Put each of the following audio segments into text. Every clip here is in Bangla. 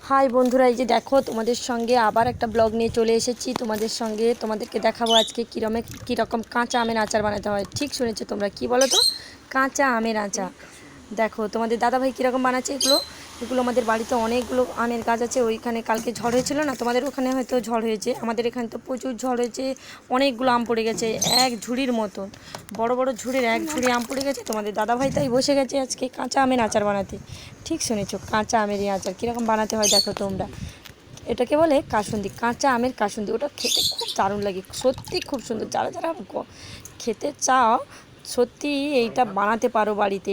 হাই বন্ধুরা, এই যে দেখো তোমাদের সঙ্গে আবার একটা ব্লগ নিয়ে চলে এসেছি। তোমাদেরকে দেখাবো আজকে কীরকম কাঁচা আমের আচার বানাতে হয়। ঠিক শুনেছো তোমরা, কি বলো তো, কাঁচা আমের আচার। দেখো তোমাদের দাদাভাই কীরকম বানাচ্ছে। এগুলো আমাদের বাড়িতে অনেকগুলো আমের গাছ আছে। ওইখানে কালকে ঝড় হয়েছিল না, তোমাদের ওখানে হয়তো ঝড় হয়েছে, আমাদের এখানে তো প্রচুর ঝড় হয়েছে। অনেকগুলো আম পড়ে গেছে, এক ঝুড়ির মতন, বড় বড় ঝুড়ির এক ঝুড়ি আম পড়ে গেছে। তোমাদের দাদাভাই তাই বসে গেছে আজকে কাঁচা আমের আচার বানাতে। ঠিক শুনেছো, কাঁচা আমের এই আচার কীরকম বানাতে হয় দেখো তোমরা। এটাকে বলে কাসুন্দি, কাঁচা আমের কাসুন্দি। ওটা খেতে খুব দারুণ লাগে, সত্যি খুব সুন্দর। যারা যারা খেতে চাও, সত্যি এইটা বানাতে পারো বাড়িতে,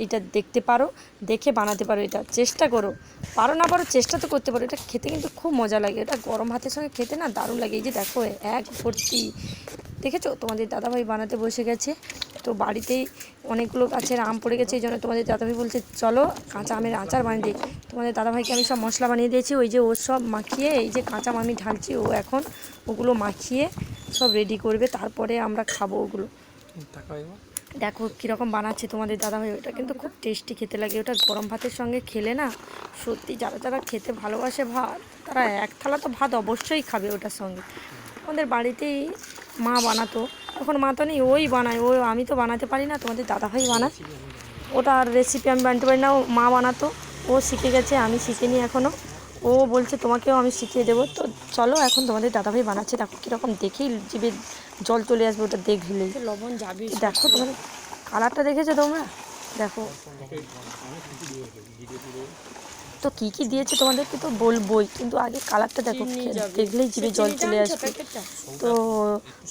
এইটা দেখতে পারো, দেখে বানাতে পারো, এটা চেষ্টা করো। পারো না পারো, চেষ্টা তো করতে পারো। এটা খেতে কিন্তু খুব মজা লাগে, এটা গরম ভাতের সঙ্গে খেতে না দারুণ লাগে। এই যে দেখো এক ভর্তি, দেখেছো তোমাদের দাদাভাই বানাতে বসে গেছে। তো বাড়িতেই অনেকগুলো গাছের আম পড়ে গেছে, এই জন্য তোমাদের দাদাভাই বলছে চলো কাঁচা আমের আচার বানিয়ে দিই। তোমাদের দাদাভাইকে আমি সব মশলা বানিয়ে দিয়েছি, ওই যে ও সব মাখিয়ে, এই যে কাঁচা আম আমি ঢালছি, ও এখন ওগুলো মাখিয়ে সব রেডি করবে, তারপরে আমরা খাবো ওগুলো। দেখো কীরকম বানাচ্ছে তোমাদের দাদাভাই। ওটা কিন্তু খুব টেস্টি খেতে লাগে, ওটা গরম ভাতের সঙ্গে খেলে না সত্যি, যারা যারা খেতে ভালোবাসে ভাত, তারা এক থালা তো ভাত অবশ্যই খাবে ওটার সঙ্গে। আমাদের বাড়িতেই মা বানাতো, এখন মা তো নেই, ওই বানায়, আমি তো বানাতে পারি না, তোমাদের দাদাভাই বানায়। ওটার রেসিপি আমি বানাতে পারি না, ও মা বানাতো, ও শিখে গেছে, আমি শিখিনি এখনও। ও বলছে তোমাকেও আমি শিখিয়ে দেবো। তো চলো এখন তোমাদের দাদাভাই বানাচ্ছে, দেখো কীরকম, দেখেই জিভে জল চলে আসবে ওটা দেখলেই। লবণ যাবে, দেখো তোমাদের কালারটা দেখেছো তোমরা, দেখো তো কী কী দিয়েছে তোমাদেরকে তো বলবোই, কিন্তু আগে কালারটা দেখো, দেখলেই জিভে জল চলে আসবে। তো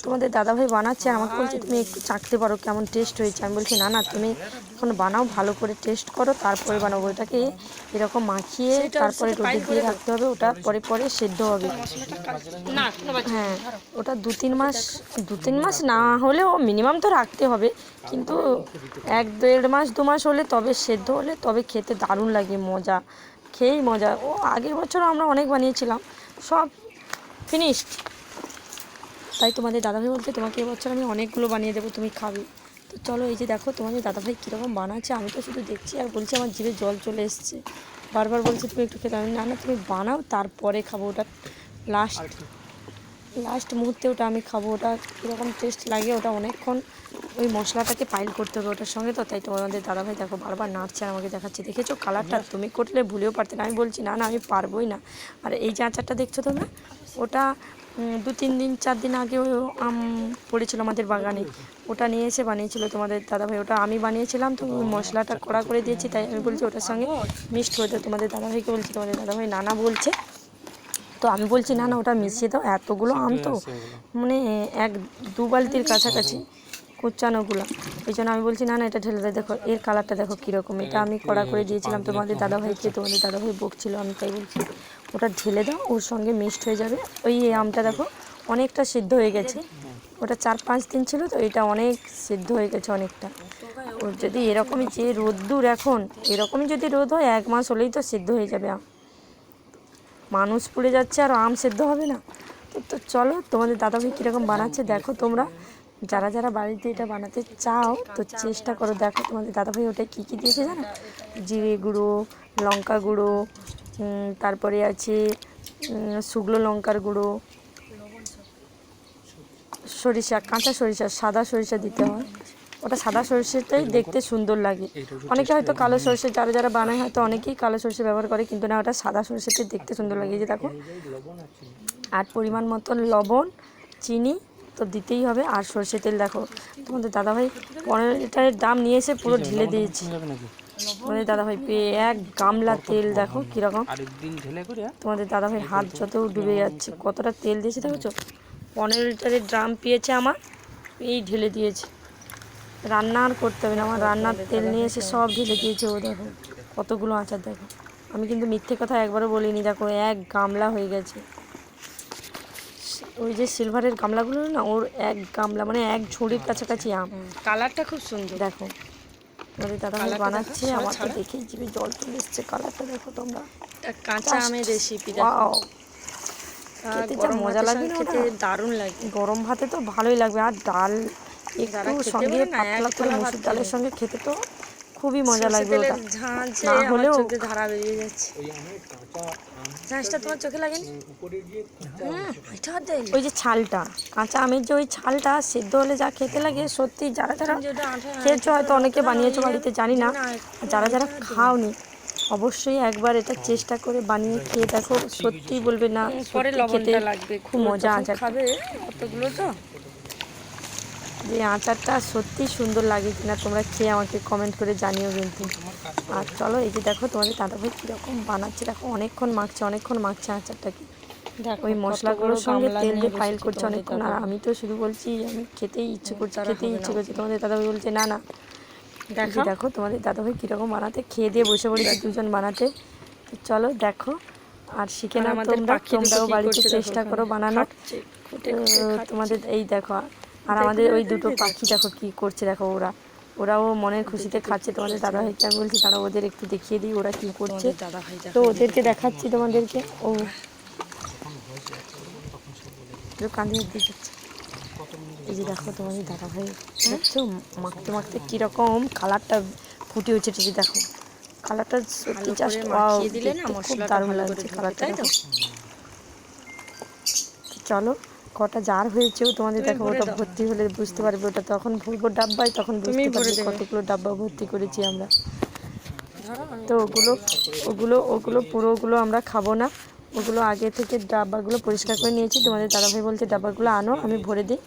তোমাদের দাদাভাই বানাচ্ছে, আমাকে বলছে তুমি একটু চাখতে পারো কেমন টেস্ট হয়েছে। আমি বলছি না না, তুমি এখন বানাও, ভালো করে টেস্ট করো, তারপরে বানাবো। ওটাকে এরকম মাখিয়ে তারপরে রোদে দিয়ে রাখতে হবে, ওটা পরে পরে সেদ্ধ হবে। হ্যাঁ, ওটা দু তিন মাস না হলেও মিনিমাম তো রাখতে হবে, কিন্তু 1-1.5 মাস 2 মাস হলে তবে সেদ্ধ হলে তবে খেতে দারুণ লাগে, মজা, খেয়েই মজা। ও আগের বছরও আমরা অনেক বানিয়েছিলাম, সব ফিনিশড। তাই তোমাদের দাদাভাই বলতে তোমাকে এবছর আমি অনেকগুলো বানিয়ে দেবো, তুমি খাবে। তো চলো, এই যে দেখো তোমাদের দাদাভাই কীরকম বানাচ্ছে, আমি তো শুধু দেখছি আর বলছি, আমার জিভে জল চলে এসছে। বারবার বলছে তুমি একটু খেতে, আমি না না তুমি বানাও তারপরে খাবো, ওটা লাস্ট মুহূর্তে ওটা আমি খাবো। ওটা কীরকম টেস্ট লাগে, ওটা অনেকক্ষণ ওই মশলাটাকে পাইল করতে হবে ওটার সঙ্গে। তো তাই তোমাদের দাদাভাই দেখো বারবার নাড়ছে আর আমাকে দেখাচ্ছে, দেখেছো কালারটা, তুমি করলে ভুলেও পারতে না। আমি বলছি না না আমি পারবোই না। আর এই যে আচারটা দেখছো তোমরা, ওটা 2-3 দিন 4 দিন আগে আম পড়েছিল আমাদের বাগানে, ওটা নিয়ে এসে বানিয়েছিল তোমাদের দাদাভাই। ওটা আমি বানিয়েছিলাম, তো ওই মশলাটা কড়া করে দিয়েছি, তাই আমি বলছি ওটার সঙ্গে মিক্সড হতে। তোমাদের দাদাভাইকে বলছি, তোমাদের দাদাভাই নানা বলছে, তো আমি বলছি না না ওটা মিশিয়ে দাও, এতগুলো আম তো মানে 1-2 বালতির কাছাকাছি কুচানোগুলো, ওই জন্য আমি বলছি না না এটা ঢেলে দেয়। দেখো এর কালারটা দেখো কীরকম, এটা আমি কড়া করে দিয়েছিলাম তোমাদের দাদাভাইকে, তোমাদের দাদাভাই বকছিল, আমি তাই বলছি ওটা ঢেলে দাও, ওর সঙ্গে মিক্সড হয়ে যাবে। ওই আমটা দেখো অনেকটা সিদ্ধ হয়ে গেছে, ওটা 4-5 দিন ছিল, তো এটা অনেক সিদ্ধ হয়ে গেছে অনেকটা। ওর যদি এরকমই যে রোদ্দুর এখন, এরকমই যদি রোদ হয় 1 মাস হলেই তো সিদ্ধ হয়ে যাবে আম। মানুষ পুড়ে যাচ্ছে আর আম সেদ্ধ হবে না। তো চলো তোমাদের দাদাভাই কীরকম বানাচ্ছে দেখো তোমরা, যারা যারা বাড়িতে এটা বানাতে চাও তো চেষ্টা করো। দেখো তোমাদের দাদাভাই ওটায় কী কী দিয়েছে জানো, জিরে গুঁড়ো, লঙ্কা গুঁড়ো, তারপরে আছে শুকনো লঙ্কার গুঁড়ো, সরিষা, কাঁচা সরিষা, সাদা সরিষা দিতে হয়, ওটা সাদা সরষেটাই দেখতে সুন্দর লাগে। অনেকে হয়তো কালো সরষে, যারা যারা বানায় হয়তো অনেকেই কালো সরষে ব্যবহার করে, কিন্তু না, ওটা সাদা সরষেটাই দেখতে সুন্দর লাগে। এই যে দেখো, আর পরিমাণ মতন লবণ, চিনি তো দিতেই হবে, আর সরষে তেল। দেখো তোমাদের দাদাভাই 15 লিটারের দাম নিয়ে এসে পুরো ঢেলে দিয়েছি। তোমাদের দাদাভাই পেয়ে 1 গামলা তেল, দেখো কীরকম, তোমাদের দাদাভাই হাত যত ডুবে যাচ্ছে, কতটা তেল দিয়েছে দেখেছো। 15 লিটারের ড্রাম পেয়েছে আমার, এই ঢেলে দিয়েছে, রান্না আর করতে হবে না, আমার রান্নার তেল নিয়ে এসে সব ঢেলে দিয়েছে। ও দেখো কতগুলো আচার, দেখো আমি কিন্তু মিথ্যে কথা একবারও বলিনি। দেখো 1 গামলা হয়ে গেছে, ওই যে সিলভারের গামলাগুলো না, ওর 1 গামলা মানে 1 ঝুড়ির কাছাকাছি আম। কালারটা খুব সুন্দর, দেখো আমাদের দাদাভাই বানাচ্ছে, আমার তো দেখেই জিভে জল চলে এসছে। কালারটা দেখো তোমরা, কাঁচা আমের রেসিপি, দেখো খেতে যা মজা লাগে না, খেতে দারুণ লাগে। গরম ভাতে তো ভালোই লাগবে, আর ডাল একটু সঙ্গে পাতলা করে মুসুর ডালের সঙ্গে খেতে তো খুবই মজা লাগবে তেলের ওটা। ঝাঁঝে না আমার হলেও চোখে ধারা বেরিয়ে যাচ্ছে। ঝাঁঝটা তোমার চোখে লাগেনি? এটা আর দেয়নি। ওই যে ছালটা, কাঁচা আমের যে ওই ছালটা সেদ্ধ হলে যা খেতে লাগে, সত্যি যারা যারা খেয়েছো হয়তো অনেকে বানিয়েছো বাড়িতে জানি না, আর যারা যারা খাওনি অবশ্যই একবার এটা চেষ্টা করে বানিয়ে খেয়ে দেখো, সত্যি বলবে না পরে সত্যি খেতে লবণটা লাগবে, খুব মজা। আচার খাবে অতগুলো তো। যে আচারটা সত্যি সুন্দর লাগে কিনা তোমরা খেয়ে আমাকে কমেন্ট করে জানিও কিন্তু। আর চলো এই যে দেখো তোমাদের দাদাভাই কীরকম বানাচ্ছে, দেখো অনেকক্ষণ মাখছে আচারটাকে, ওই মশলাগুলোর সঙ্গে তেল দিয়ে ফাইল করছে অনেকক্ষণ। আর আমি তো শুধু বলছি আমি খেতেই ইচ্ছে করছে তোমাদের দাদাভাই বলছে না না। দেখো তোমাদের দাদাভাই কীরকম বানাতে, খেয়ে দিয়ে বসে পড়েছি দুজন বানাতে। তো চলো দেখো আর শিখে নাও তোমরাও বাড়িতে চেষ্টা করো বানানোর। তোমাদের এই দেখো, আর আমাদের ওই দুটো পাখি দেখো কি করছে, দেখো ওরাও মনের খুশিতে খাচ্ছে। তোমাদের দাদাভাইকে আমি বলছি তারা ওদের একটু দেখিয়ে দিই ওরা কি করছে, তো ওদেরকে দেখাচ্ছি তোমাদেরকে। ও কাঁদিয়ে দিচ্ছে। এই যে দেখো তোমাদের দাদাভাই দেখছো মাখতে মাখতে কীরকম কালারটা ফুটে উঠেছে, যে দেখো কালারটা সত্যি জাস্ট ওয়াও, খুব দারুণ লাগছে কালারটা। দেখো চলো কটা জার হয়েছেও তোমাদের দেখো, ওটা ভর্তি হলে বুঝতে পারবে, ওটা তখন ভরবো ডাব্বায়, তখন বুঝতে পারবে কতগুলো ডাব্বা ভর্তি করেছি আমরা। তো ওগুলো পুরোগুলো আমরা খাবো না, ওগুলো আগে থেকে ডাব্বাগুলো পরিষ্কার করে নিয়েছি। তোমাদের দাদাভাই বলছে ডাব্বাগুলো আনো আমি ভরে দিই,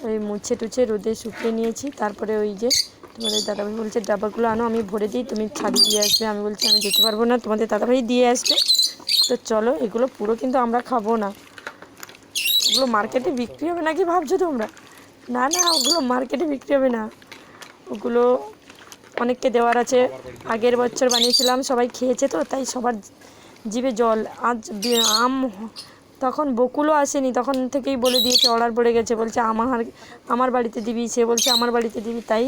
ওই মুছে টুছে রোদে শুকিয়ে নিয়েছি। তারপরে ওই যে তোমাদের দাদাভাই বলছে ডাব্বাগুলো আনো আমি ভরে দিই, তুমি ছাড়ি দিয়ে আসবে। আমি বলছি আমি যেতে পারবো না, তোমাদের দাদাভাই দিয়ে আসবে। তো চলো এগুলো পুরো কিন্তু আমরা খাবো না, ওগুলো মার্কেটে বিক্রি হবে নাকি ভাবছো তোমরা? না না, ওগুলো মার্কেটে বিক্রি হবে না, ওগুলো অনেককে দেওয়ার আছে। আগের বছর বানিয়েছিলাম সবাই খেয়েছে, তো তাই সবার জিভে জল। আজ আম তখন বকুলও আসেনি, তখন থেকেই বলে দিয়েছে, অর্ডার পড়ে গেছে, বলছে আমার বাড়িতে দিবি, সে বলছে আমার বাড়িতে দিবি। তাই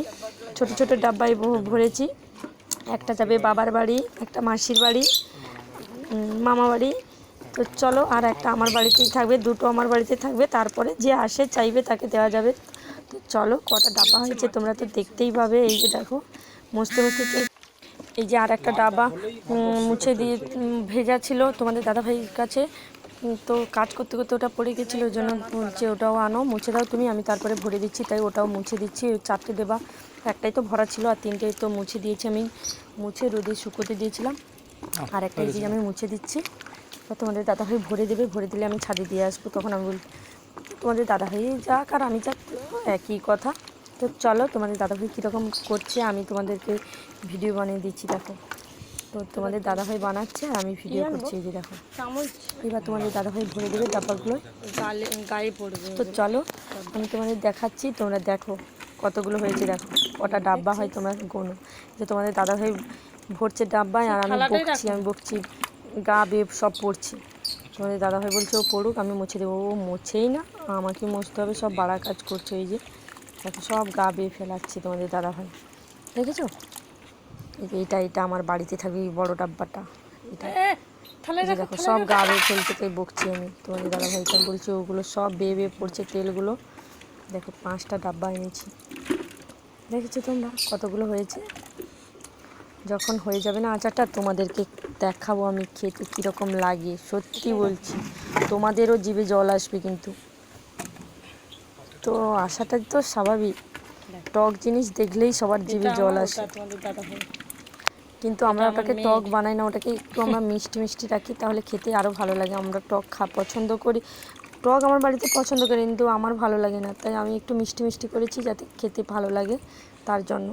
ছোট ছোট ডাব্বায় ভরেছি, একটা যাবে বাবার বাড়ি, একটা মাসির বাড়ি, মামা বাড়ি। তো চলো আর একটা আমার বাড়িতেই থাকবে, দুটো আমার বাড়িতে থাকবে, তারপরে যে আসে চাইবে তাকে দেওয়া যাবে। তো চলো কটা ডাব্বা হয়েছে তোমরা তো দেখতেই পাবে। এই যে দেখো মুছতে এই যে আর একটা ডাব্বা মুছে দিয়ে ভেজা ছিল তোমাদের দাদাভাইয়ের কাছে, তো কাজ করতে করতে ওটা পড়ে গেছিলো, ওই জন্য বলছে ওটাও আনো মুছে দাও তুমি, আমি তারপরে ভরে দিচ্ছি। তাই ওটাও মুছে দিচ্ছি, ওই 4টে ডাব্বা, একটাই তো ভরা ছিল আর 3টে তো মুছে দিয়েছি, আমি মুছে রোদে শুকোতে দিয়েছিলাম। আর একটা এই যে আমি মুছে দিচ্ছি, তো তোমাদের দাদাভাই ভরে দেবে, ভরে দিলে আমি ছাদে দিয়ে আসবো। তখন আমি তোমাদের দাদাভাই যাক আর আমি যাক একই কথা। তো চলো তোমাদের দাদাভাই কীরকম করছে আমি তোমাদেরকে ভিডিও বানিয়ে দিচ্ছি। দেখো তো তোমাদের দাদাভাই বানাচ্ছে আর আমি ভিডিও করছি, এই যে দেখো। এবার তোমাদের দাদাভাই ভরে দেবে ডাব্বাগুলো, গায়ে পড়বে। তো চলো আমি তোমাদের দেখাচ্ছি, তোমরা দেখো কতগুলো হয়েছে, দেখো কটা ডাব্বা হয় তোমরা গোনো। যে তোমাদের দাদাভাই ভরছে ডাব্বায় আর আমি বকছি গা বেয়ে সব পড়ছি। তোমাদের দাদাভাই বলছে ও পড়ুক আমি মুছে দেবো, ও মোছেই না, আমাকে মুছতে হবে, সব বাড়া কাজ করছে। এই যে দেখো সব গা বেয়ে ফেলাচ্ছে তোমাদের দাদাভাই, দেখেছো? এটা আমার বাড়িতে থাকবে, এই বড় ডাব্বাটা এটা। দেখো সব গা বেয়ে ফেলতে তাই বকছি আমি তোমাদের দাদাভাইকে, বলছি ওগুলো সব বেয়ে বেয়ে পড়ছে তেলগুলো। দেখো 5টা ডাব্বা এনেছি, দেখেছো তোমরা কতগুলো হয়েছে? যখন হয়ে যাবে না আচারটা তোমাদেরকে দেখাবো আমি খেতে কীরকম লাগে, সত্যি বলছি তোমাদেরও জিভে জল আসবে কিন্তু। তো আশাটা তো স্বাভাবিক, টক জিনিস দেখলেই সবার জিভে জল আসে, কিন্তু আমরা ওটাকে টক বানাই না, ওটাকে একটু আমরা মিষ্টি মিষ্টি রাখি, তাহলে খেতে আরও ভালো লাগে। আমরা টক পছন্দ করি, টক আমার বাড়িতে পছন্দ করি, কিন্তু আমার ভালো লাগে না, তাই আমি একটু মিষ্টি মিষ্টি করেছি যাতে খেতে ভালো লাগে। তার জন্য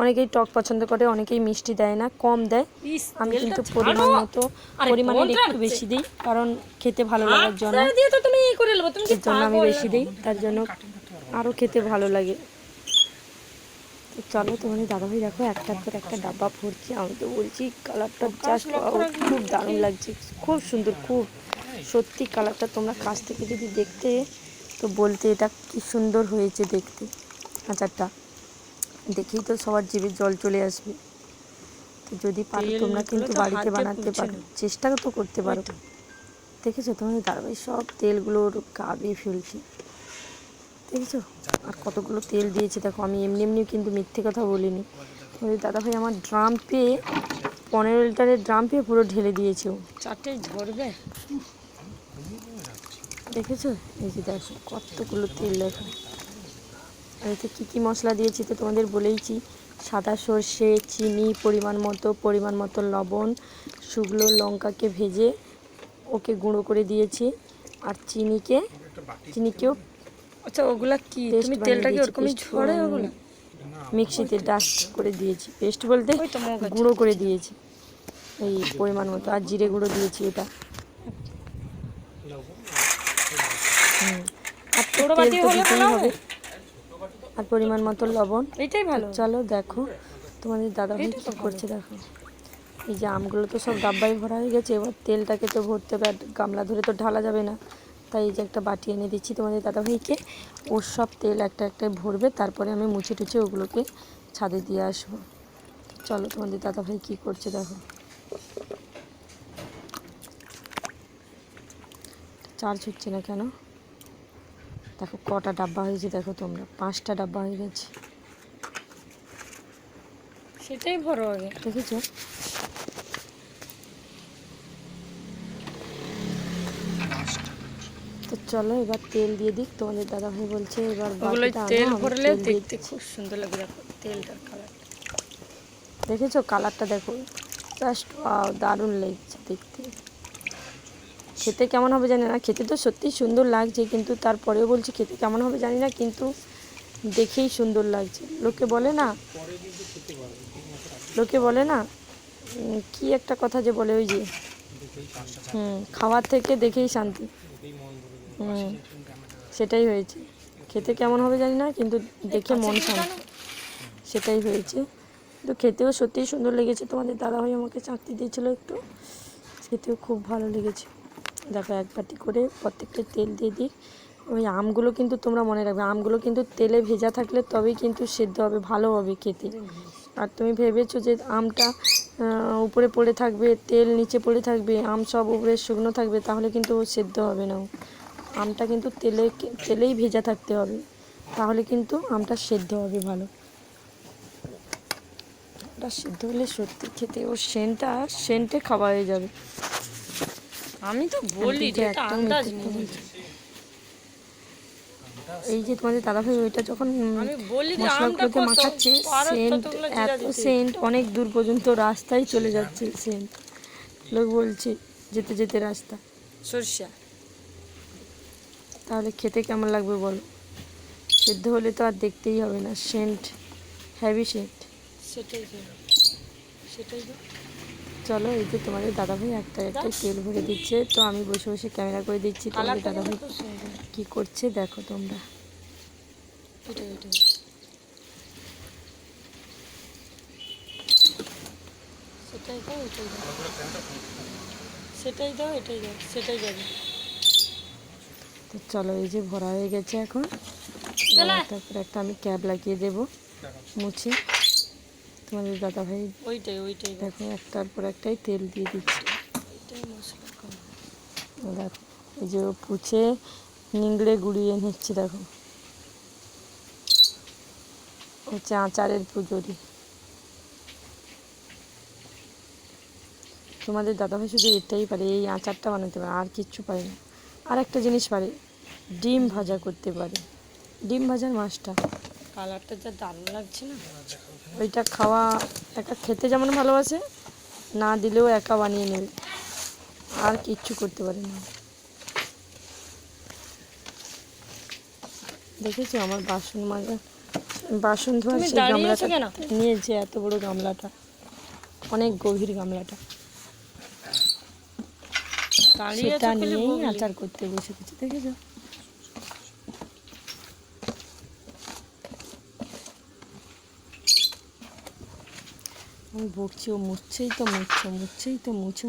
অনেকেই টক পছন্দ করে, অনেকেই মিষ্টি দেয় না, কম দেয়। আমি কিন্তু পরিমাণের একটু বেশি দিই, কারণ খেতে ভালো লাগার জন্য, এর জন্য আমি বেশি দিই, তার জন্য আরও খেতে ভালো লাগে। চলো তোমাদের দাদাভাই দেখো একটার পর একটা ডাব্বা ভরছি, আমি তো বলছি কালারটা জাস্ট খুব দারুণ লাগছে, খুব সুন্দর, খুব সত্যি কালারটা তোমরা কাছ থেকে যদি দেখতে তো বলতে এটা কি সুন্দর হয়েছে দেখতে। আচারটা দেখেই তো সবার জিভে জল চলে আসবে। তো যদি পারো তোমরা কিন্তু বাড়িতে বানাতে পারো, চেষ্টা তো করতে পারো। দেখেছো তোমাদের দাদাভাই সব তেলগুলো গাবে ফেলছে, দেখেছো? আর কতগুলো তেল দিয়েছে দেখো, আমি এমনি এমনি কিন্তু মিথ্যে কথা বলিনি, ওই দাদাভাই আমার ড্রাম পেয়ে 15 লিটারের ড্রাম পেয়ে পুরো ঢেলে দিয়েছে ও। চারটেই ঝরবে। দেখেছো? এই যে দেখো কতগুলো তেল দেখো। আর এতে কী কী মশলা দিয়েছি তো তোমাদের বলেইছি। সাদা সর্ষে, চিনি পরিমাণ মতো লবণ, শুকনো লঙ্কাকে ভেজে ওকে গুঁড়ো করে দিয়েছি, আর চিনিকেও আচ্ছা ওগুলা কি পেস্ট তুমি বানিয়ে তেলটা কি দিয়েছি, ওরকমই পেস্ট ঝরে ওগুলা? মিক্সিতে ডাস্ট করে দিয়েছি, পেস্ট বলতে ওই তো মগ আছে। গুঁড়ো করে দিয়েছি এই পরিমাণ মতো। আর জিরে গুঁড়ো দিয়েছি এটা। আর তো বড় তেল বাটি তো হলে দিতেই ভালো হবে, হবে। আর পরিমাণ মতো লবণ। এইটাই ভালো। চলো দেখো তোমাদের দাদাভাই এইটা তো কী করছে দেখো। এই যে আমগুলো তো সব ডাব্বায় ভরা হয়ে গেছে, এবার তেলটাকে তো ভরতে হবে, আর গামলা ধরে তো ঢালা যাবে না, তাই এই যে একটা বাটি এনে দিচ্ছি তোমাদের দাদাভাইকে। ওর সব তেল একটা একটাই ভরবে, তারপরে আমি মুছে টুছে ওগুলোকে ছাদে দিয়ে আসবো। চলো তোমাদের দাদাভাই কী করছে দেখো। চার্জ হচ্ছে না কেন? দেখো কটা ডাব্বা হয়েছে দেখো তোমরা, 5টা ডাব্বা হয়ে গেছে, সেটাই ভরো আগে। দেখেছো? তো চলো এবার তেল দিয়ে দিক। তোমাদের দাদাভাই বলছে এবার ওগুলো বাটিটা আনো, তেল আমি ভরলে তেল দিয়ে দেখতে খুব সুন্দর লাগে। দেখো তেলটার কালার। দেখেছো কালারটা দেখো, জাস্ট দারুণ লাগছে দেখতে। খেতে কেমন হবে জানি না, খেতে তো সত্যিই সুন্দর লাগছে, কিন্তু তারপরেও বলছি খেতে কেমন হবে জানি না, কিন্তু দেখেই সুন্দর লাগছে। লোকে বলে না কি একটা কথা যে বলে, ওই যে খাওয়ার থেকে দেখেই শান্তি। সেটাই হয়েছে। খেতে কেমন হবে জানি না, কিন্তু দেখে মন শান্তি, সেটাই হয়েছে। কিন্তু খেতেও সত্যিই সুন্দর লেগেছে। তোমাদের দাদাভাই আমাকে চাকতি দিয়েছিল একটু, খেতেও খুব ভালো লেগেছে। দেখো এক বাটি করে প্রত্যেকটা তেল দিয়ে দিই। ওই আমগুলো কিন্তু তোমরা মনে রাখবে, আমগুলো কিন্তু তেলে ভেজা থাকলে তবেই কিন্তু সেদ্ধ হবে, ভালো হবে খেতে। আর তুমি ভেবেছো যে আমটা উপরে পড়ে থাকবে, তেল নিচে পড়ে থাকবে, আম সব উপরে শুকনো থাকবে, তাহলে কিন্তু সেদ্ধ হবে না। আমটা কিন্তু তেলেই ভেজা থাকতে হবে, তাহলে কিন্তু আমটা সেদ্ধ হবে ভালো। ওটা সেদ্ধ হলে সত্যি খেতে ও সেন্টে খাওয়া হয়ে যাবে। আমি তো বলি যে এটা আন্দাজ নেই। এই যে তোমাদের দাদাভাই ওইটা যখন আমি বলি যে আমটা মশলাগুলোতে কত মাখাচ্ছে, পারো সেন্ট ততগুলো জিরা এত দিতে। সেন্ট অনেক দূর পর্যন্ত রাস্তায় চলে যাচ্ছে সেন্ট। লোক বলছে যেতে যেতে রাস্তা। সরষা তাহলে খেতে কেমন লাগবে বলো? সেদ্ধ হলে তো আর দেখতেই হবে না, সেন্ট, হেভি সেন্ট। সেটাই তো, সেটাই তো। চলো এই যে তোমাদের দাদাভাই একটা তেল ভরে দিচ্ছে, তো আমি বসে বসে ক্যামেরা করে দিচ্ছি তোমাদের কালারটা দাদাভাই খুব সুন্দর। কী করছে দেখো তোমরা। এটা এটা সেটাই দাও, এটাই দাও, সেটাই দাও, এটাই দাও, সেটাই যাবে। তো চলো এই যে ভরা হয়ে গেছে এখন। তারপরে একটা আমি ক্যাপ লাগিয়ে দেবো মুছে। তোমাদের দাদাভাই ওইটাই ওইটাই দাও। দেখো একটার পর একটাই তেল দিয়ে দিচ্ছে। এটাই মশলা কম। দেখো এই যে ও পুছে নিংড়ে গুড়িয়ে নিচ্ছে। দেখো হচ্ছে আচারের পুজোরি। তোমাদের দাদাভাই শুধু এটাই পারে, এই আচারটা বানাতে পারে, আর কিচ্ছু পারে না। আর একটা জিনিস পারে, ডিম ভাজা করতে পারে, ডিম ভাজার মাছটা। কালারটা যা দারুণ লাগছে না। ওইটা খাওয়া একা খেতে যেমন ভালোবাসে, না দিলেও একা বানিয়ে নেবে, আর কিচ্ছু করতে পারে না। দেখেছো আমার বাসন ধোয়ার তুমি সেই দাঁড়িয়ে আছো গামলাটা কেন? নিয়েছে, এত বড় গামলাটা, অনেক গভীর গামলাটা, দাঁড়িয়ে সেটা আছো খালি নিয়েই বগলি। আচার করতে বসে গেছে। দেখেছো? আমি বকছি, ও মুছছেই তো মুছে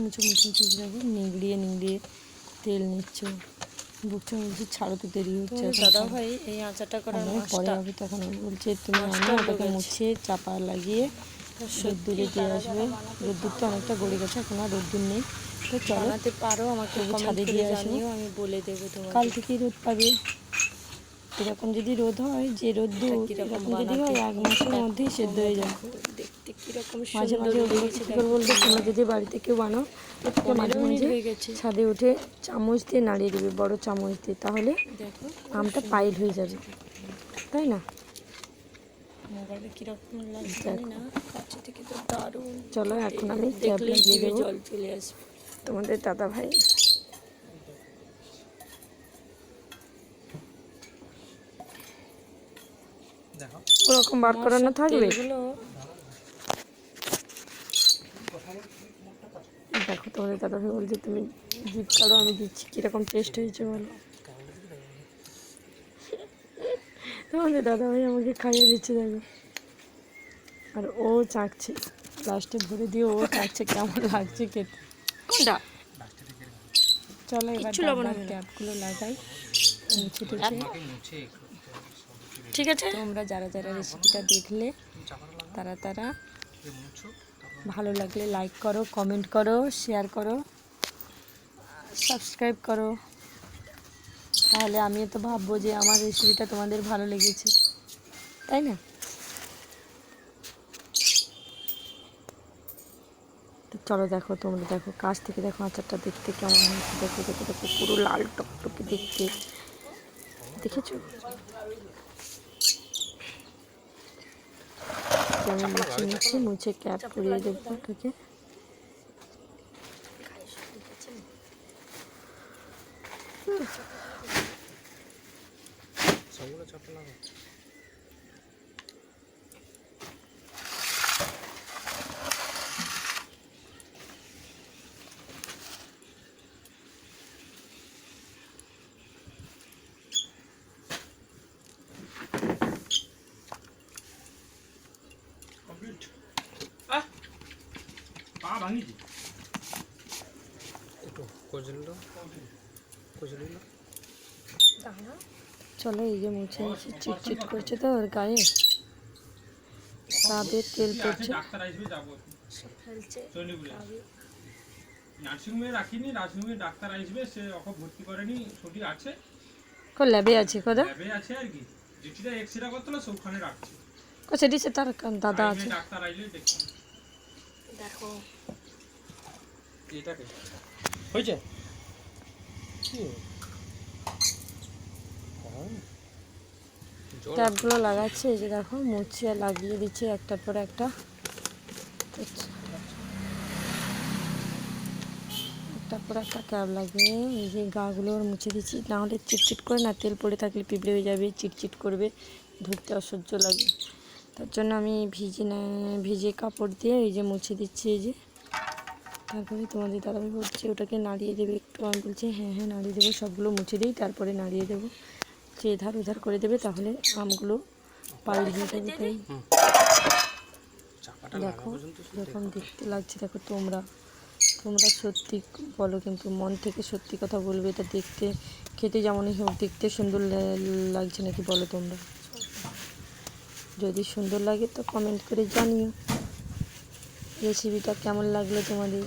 দেখো নিংড়িয়ে তেল নিচ্ছে। বকছি, আমি বলছি ছাড়ো তো, দেরি হচ্ছে। তোমার দাদা ভাই এই আচারটা করার আমার পরে মাছটা হবে, তখন আমি বলছে তুমি আনো, মাস্টার লোক ওটাকে আছে। মুছে চাপা লাগিয়ে রোদ্দুরে দিয়ে আসবে। রোদ্দুর তো অনেকটা গড়ে গেছে, এখন আর রোদ্দুর নেই। তো চলো বানাতে পারো আমাকে তবু কমেন্ট ছাদে করে দিয়ে আসবো, জানিও, আমি বলে দেবো কাল তোমাকে। থেকেই রোদ পাবে। এরকম যদি রোদ হয়, যে রোদ্দুর এরকম যদি হয়, 1 মাসের মধ্যেই সেদ্ধ হয়ে যায়। দেখতে কিরকম মাঝে মাঝে সুন্দর ওগুলো লেগেছে কী করে বলতে, তোমরা যদি বাড়িতে কেউ বানাও একটু মাঝে 15 মিনিট মাঝে হয়ে গেছে। ছাদে উঠে চামচ দিয়ে নাড়িয়ে দেবে, বড় চামচ দিয়ে, তাহলে দেখো আমটা পাইল হয়ে যাবে, তাই না? মোবাইলে কিরকম লাগছে জানি না, কাছে থেকে তো দারুণ। চলো এখন আমি ক্যাপ দেখলেই লাগিয়ে জিভে দেবো। জল চলে আসবে। তোমাদের দাদা ভাই দেখো ওরকম বার করানো থাকবে। তেলগুলো দেখো তোমাদের দাদা ভাই বলছে তুমি জিভ কাড়ো, আমি দিচ্ছি, কীরকম টেস্ট হয়েছে বলো। তোমাদের দাদা ভাই আমাকে খাইয়ে দিচ্ছে দেখো, আর ও চাকছে, লাস্টে ভরে দিয়ে ও চাকছে কেমন লাগছে খেতে। কোনটা? চলো এবার কিচ্ছু লবণ হবে না। ট্যাপগুলো লাগাই, মুছে টুছে। মুছে ঠিক আছে। তোমরা যারা যারা রেসিপিটা দেখলে তারা মুছো, ভালো লাগলে লাইক করো, কমেন্ট করো, শেয়ার করো, সাবস্ক্রাইব করো, তাহলে আমিও তো ভাববো যে আমার রেসিপিটা তোমাদের ভালো লেগেছে, তাই না? তো চলো দেখো, তোমরা দেখো, কাছ থেকে দেখো আচারটা দেখতে কেমন হয়েছে। দেখো দেখো দেখো, পুরো লাল টকটকে দেখতে, দেখেছো? আমি মুছে নিচ্ছি, মুছে ক্যাপ করিয়ে দেবো ওটাকে। সবগুলো চাপা লাগা। কমপ্লিট। পা ভাঙিছি একটু কজললো কজললো। চলো এই যে মুছে নিচ্ছি, চিটচিট করছে তো ওর গায়ে, কাঁধে তেল পড়ছে। ডাক্তার আসবে যাবো ফেলছে চন্ডীপুরে নার্সিংহোমে রাখিনি, নার্সিংহোমে ডাক্তার আসবে, সে ওকে ভর্তি করেনি, ছুটি আছে, ল্যাবে আছে কোদা, ল্যাবে আছে আর কি, যেটিটা এক্সরে করতে হলো ওখানে রাখছে, সেটি সে তার দাদা আছে। ডাক্তার আইলে দেখছি। দেখো এটাকে হয়েছে কি জল ট্যাপগুলো লাগাচ্ছে, এই যে দেখো মুছে লাগিয়ে দিচ্ছে একটার পর একটা, একটার পর একটা ক্যাপ লাগিয়ে এই যে গাগুলো মুছে দিচ্ছি, নাহলে চিটচিট করে না, তেল পড়ে থাকলে পিঁপড়ে হয়ে যাবে, চিটচিট করবে, ধরতে অসহ্য লাগে। তার জন্য আমি ভিজে কাপড় দিয়ে এই যে মুছে দিচ্ছি, এই যে। তারপরে তোমাদের দাদাভাই বলছে ওটাকে নাড়িয়ে দেবে একটু, আমি বলছি হ্যাঁ হ্যাঁ নাড়িয়ে দেবো, সবগুলো মুছে দিই তারপরে নাড়িয়ে দেবো, যে এধার ওধার করে দেবে, তাহলে আমগুলো পাইল হয়ে যাবে। তাই চাপাটা লাগা দেখো পর্যন্ত এরকম দেখতে লাগছে, দেখো তোমরা সত্যি বলো, কিন্তু মন থেকে সত্যি কথা বলবে, এটা দেখতে খেতে যেমনই হোক দেখতে সুন্দর লাগছে নাকি বলো তোমরা? যদি সুন্দর লাগে তো কমেন্ট করে জানিও রেসিপিটা কেমন লাগলো তোমাদের।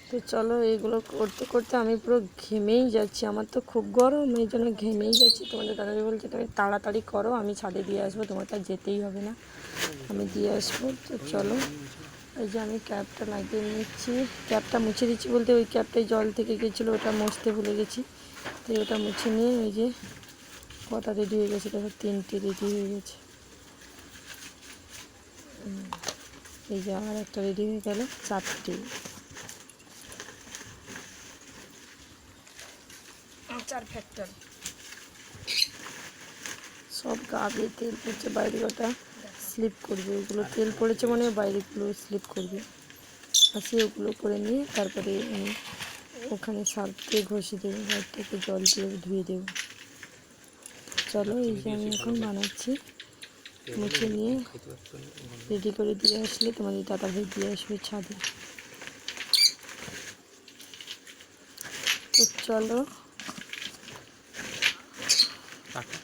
তো চলো এইগুলো করতে করতে আমি পুরো ঘেমেই যাচ্ছি, আমার তো খুব গরম, এই জন্য ঘেমেই যাচ্ছি। তোমাদের দাদাভাই বলছে তুমি তাড়াতাড়ি করো, আমি ছাদে দিয়ে আসবো, তোমার তো যেতেই হবে না, আমি দিয়ে আসবো। তো চলো এই যে আমি ক্যাপটা লাগিয়ে নিচ্ছি, ক্যাপটা মুছে দিচ্ছি বলতে ওই ক্যাপটাই জল থেকে গেছিলো, ওটা মুছতে ভুলে গেছি, তাই ওটা মুছে নিয়ে এই যে কটা রেডি হয়ে গেছে, দেখো 3টে রেডি হয়ে গেছে, এই যে আমার একটা রেডি হয়ে গেল, 4টে। আচার ফ্যাক্টর সব গা দিয়ে তেল পড়ছে, বাইরে ওটা স্লিপ করবে, ওগুলো তেল পড়েছে মানে বাইরেগুলো স্লিপ করবে, আসি ওগুলো করে নিয়ে তারপরে আমি ওখানে সার্ফ দিয়ে ঘষে দেবো, বাইরটাকে জল দিয়ে ধুয়ে দেবো। চলো এই যে আমি এখন বানাচ্ছি, মুছে নিয়ে রেডি করে দিয়ে আসলে তোমাদের দাদাভাই দিয়ে আসবে ছাদে। চলো রাখো।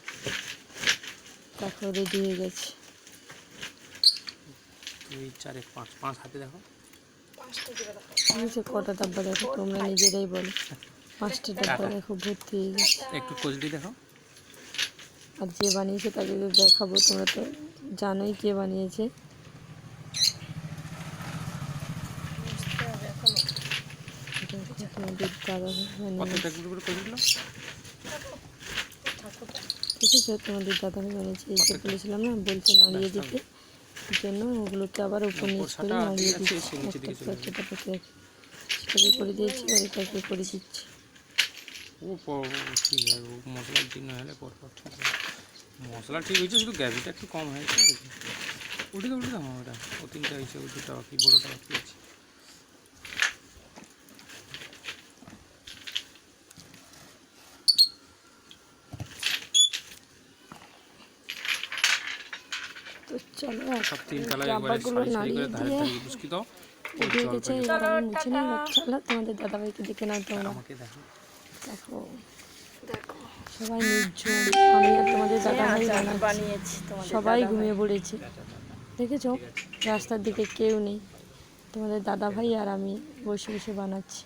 দেখো রেডি হয়ে গেছে। 2 4 1 5 5 হাতে দেখো। নিচে কটা ডাব্বা দেখো, তোমরা নিজেরাই বলো। 5টা ডাব্বা দেখো ভর্তি হয়ে গেছে। একটু কচুরি দেখো। আর যে বানিয়েছে তাকে তো দেখাবো, তোমরা তো জানোই কে বানিয়েছে। দেখো তোমাদের দাদা ভাই বানিয়েছে, কতটা গুলো করে কচুরি দিলো? দেখেছো তোমাদের দাদা ভাই বানিয়েছে। এই যে বলেছিলাম না, বলতে নাড়িয়ে দিতে, এই জন্য ওগুলোকে আবার উপর নিচ করে নাড়িয়ে আছে, দিচ্ছি। সে নিচের দিকে চলে একটা পাকে সেটাকে করে দিয়েছি, আর এটাকে করে দিচ্ছি। ও ঠিক আছে, ও মশলা ঠিক না হলে পরপর ঠিক আছে। মশলা ঠিক হয়েছে, শুধু গ্রেভিটা একটু কম হয়েছে আর কি। উঠে দাও ওটা, ও 3টা হয়েছে, ওই 2টা বাকি, বড়োটা বাকি আছে। তো চলো সব 3 কালার একবারে ডাব্বাগুলো সারি সারি নাড়িয়ে করে ধারে দিয়ে ধারে বুঝকি দাও। রেডি হয়ে গেছে। এবার আমি মুছে নিই। চলো তোমাদের দাদাভাইকে দেখে নাও তোমরা। আমাকে দেখো। দেখো সবাই নির্জন, আমি আর তোমাদের দাদাভাই বানিয়েছি। সবাই ঘুমিয়ে পড়েছে, দেখেছো? রাস্তার দিকে কেউ নেই, তোমাদের দাদাভাই আর আমি বসে বসে বানাচ্ছি।